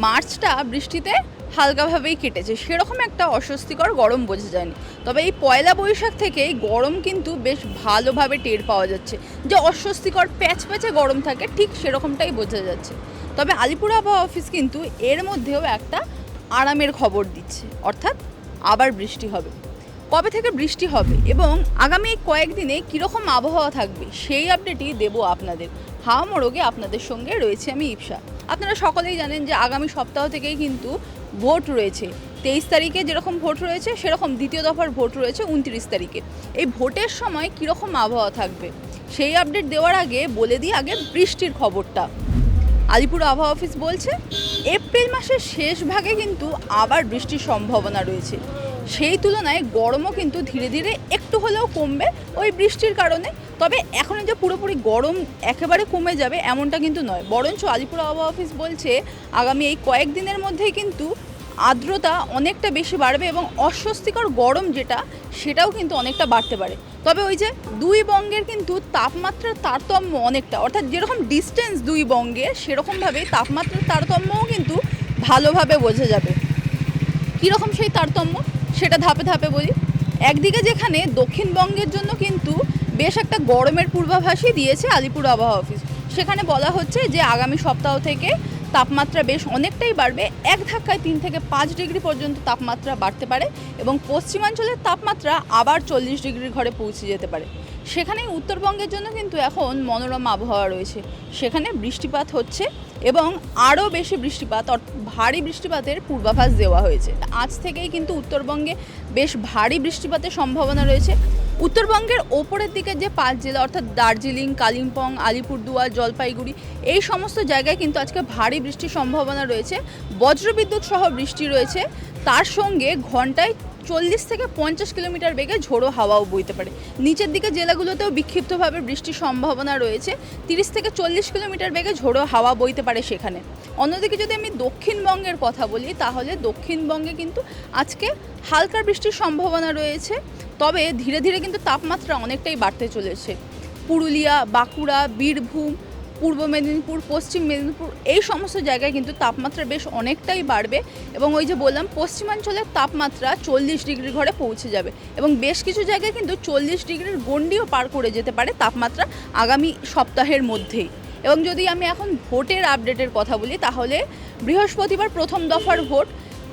মার্চটা বৃষ্টিতে হালকাভাবেই কেটেছে, সেরকম একটা অস্বস্তিকর গরম বোঝা যায়নি। তবে এই পয়লা বৈশাখ থেকেই গরম কিন্তু বেশ ভালোভাবে টের পাওয়া যাচ্ছে। যে অস্বস্তিকর প্যাচপ্যাচে গরম থাকে ঠিক সেরকমটাই বোঝা যাচ্ছে। তবে আলিপুর আবহাওয়া অফিস কিন্তু এর মধ্যেও একটা আরামের খবর দিচ্ছে, অর্থাৎ আবার বৃষ্টি হবে। কবে থেকে বৃষ্টি হবে এবং আগামী কয়েকদিনে কীরকম আবহাওয়া থাকবে সেই আপডেটই দেবো আপনাদের। হাওয়া মোড়কে আপনাদের সঙ্গে রয়েছে আমি ইপসা। আপনারা সকলেই জানেন যে আগামী সপ্তাহ থেকেই কিন্তু ভোট রয়েছে। 23 তারিখে যেরকম ভোট রয়েছে সেরকম দ্বিতীয় দফার ভোট রয়েছে 29 তারিখে। এই ভোটের সময় কীরকম আবহাওয়া থাকবে সেই আপডেট দেওয়ার আগে বলে দিই আগে বৃষ্টির খবরটা। আলিপুর আবহাওয়া অফিস বলছে এপ্রিল মাসের শেষ ভাগে কিন্তু আবার বৃষ্টির সম্ভাবনা রয়েছে। সেই তুলনায় গরমও কিন্তু ধীরে ধীরে একটু হলেও কমবে ওই বৃষ্টির কারণে। তবে এখন যে পুরোপুরি গরম একেবারে কমে যাবে এমনটা কিন্তু নয়, বরঞ্চ আলিপুর আবহাওয়া অফিস বলছে আগামী এই কয়েকদিনের মধ্যেই কিন্তু আর্দ্রতা অনেকটা বেশি বাড়বে এবং অস্বস্তিকর গরম যেটা সেটাও কিন্তু অনেকটা বাড়তে পারে। তবে ওই যে দুই বঙ্গের কিন্তু তাপমাত্রার তারতম্য অনেকটা, অর্থাৎ যেরকম ডিস্টেন্স দুই বঙ্গের সেরকমভাবে তাপমাত্রার তারতম্যও কিন্তু ভালোভাবে বোঝা যাবে। কীরকম সেই তারতম্য সেটা ধাপে ধাপে বলি। একদিকে যেখানে দক্ষিণবঙ্গের জন্য কিন্তু বেশ একটা গরমের পূর্বাভাসই দিয়েছে আলিপুর আবহাওয়া অফিস, সেখানে বলা হচ্ছে যে আগামী সপ্তাহ থেকে তাপমাত্রা বেশ অনেকটাই বাড়বে, এক ধাক্কায় 3 থেকে 5 ডিগ্রি পর্যন্ত তাপমাত্রা বাড়তে পারে এবং পশ্চিমাঞ্চলের তাপমাত্রা আবার 40 ডিগ্রির ঘরে পৌঁছে যেতে পারে। সেখানেই উত্তরবঙ্গের জন্য কিন্তু এখন মনোরম আবহাওয়া রয়েছে, সেখানে বৃষ্টিপাত হচ্ছে এবং আরও বেশি বৃষ্টিপাত ভারী বৃষ্টিপাতের পূর্বাভাস দেওয়া হয়েছে। আজ থেকেই কিন্তু উত্তরবঙ্গে বেশ ভারী বৃষ্টিপাতের সম্ভাবনা রয়েছে। উত্তরবঙ্গের ওপরের দিকে যে 5 জেলা অর্থাৎ দার্জিলিং, কালিম্পং, আলিপুরদুয়ার, জলপাইগুড়ি এই সমস্ত জায়গায় কিন্তু আজকে ভারী বৃষ্টির সম্ভাবনা রয়েছে। বজ্রবিদ্যুৎ সহ বৃষ্টি রয়েছে, তার সঙ্গে ঘন্টায় 40 থেকে 50 কিলোমিটার বেগে ঝোড়ো হাওয়াও বইতে পারে। নিচের দিকে জেলাগুলোতেও বিক্ষিপ্তভাবে বৃষ্টির সম্ভাবনা রয়েছে, 30 থেকে 40 কিলোমিটার বেগে ঝোড়ো হাওয়া বইতে পারে সেখানে। অন্যদিকে যদি আমি দক্ষিণবঙ্গের কথা বলি তাহলে দক্ষিণবঙ্গে কিন্তু আজকে হালকা বৃষ্টির সম্ভাবনা রয়েছে, তবে ধীরে ধীরে কিন্তু তাপমাত্রা অনেকটাই বাড়তে চলেছে। পুরুলিয়া, বাঁকুড়া, বীরভূম, পূর্ব মেদিনীপুর, পশ্চিম মেদিনীপুর এই সমস্ত জায়গায় কিন্তু তাপমাত্রা বেশ অনেকটাই বাড়বে এবং ওই যে বললাম পশ্চিমাঞ্চলের তাপমাত্রা 40 ডিগ্রির ঘরে পৌঁছে যাবে এবং বেশ কিছু জায়গায় কিন্তু 40 ডিগ্রির গণ্ডিও পার করে যেতে পারে তাপমাত্রা আগামী সপ্তাহের মধ্যেই। এবং যদি আমি এখন ভোটের আপডেটের কথা বলি তাহলে বৃহস্পতিবার প্রথম দফার ভোট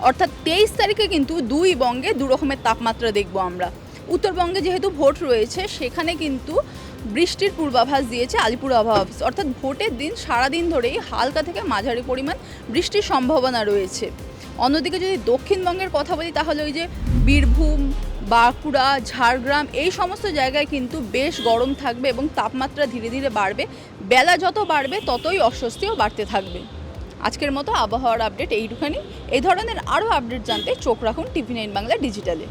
অর্থাৎ 23 তারিখে কিন্তু দুই বঙ্গে দু রকমের তাপমাত্রা দেখব আমরা। উত্তরবঙ্গে যেহেতু ভোট রয়েছে সেখানে কিন্তু বৃষ্টির পূর্বাভাস দিয়েছে আলিপুর আবহাওয়া অফিস, অর্থাৎ ভোটের দিন সারাদিন ধরেই হালকা থেকে মাঝারি পরিমাণ বৃষ্টির সম্ভাবনা রয়েছে। অন্যদিকে যদি দক্ষিণবঙ্গের কথা বলি তাহলে ওই যে বীরভূম, বাঁকুড়া, ঝাড়গ্রাম এই সমস্ত জায়গায় কিন্তু বেশ গরম থাকবে এবং তাপমাত্রা ধীরে ধীরে বাড়বে। বেলা যত বাড়বে ততই অস্বস্তিও বাড়তে থাকবে। আজকের মতো আবহাওয়ার আপডেট এইটুখানি। এই ধরনের আরও আপডেট জানতে চোখ রাখুন TV9 বাংলা ডিজিটালে।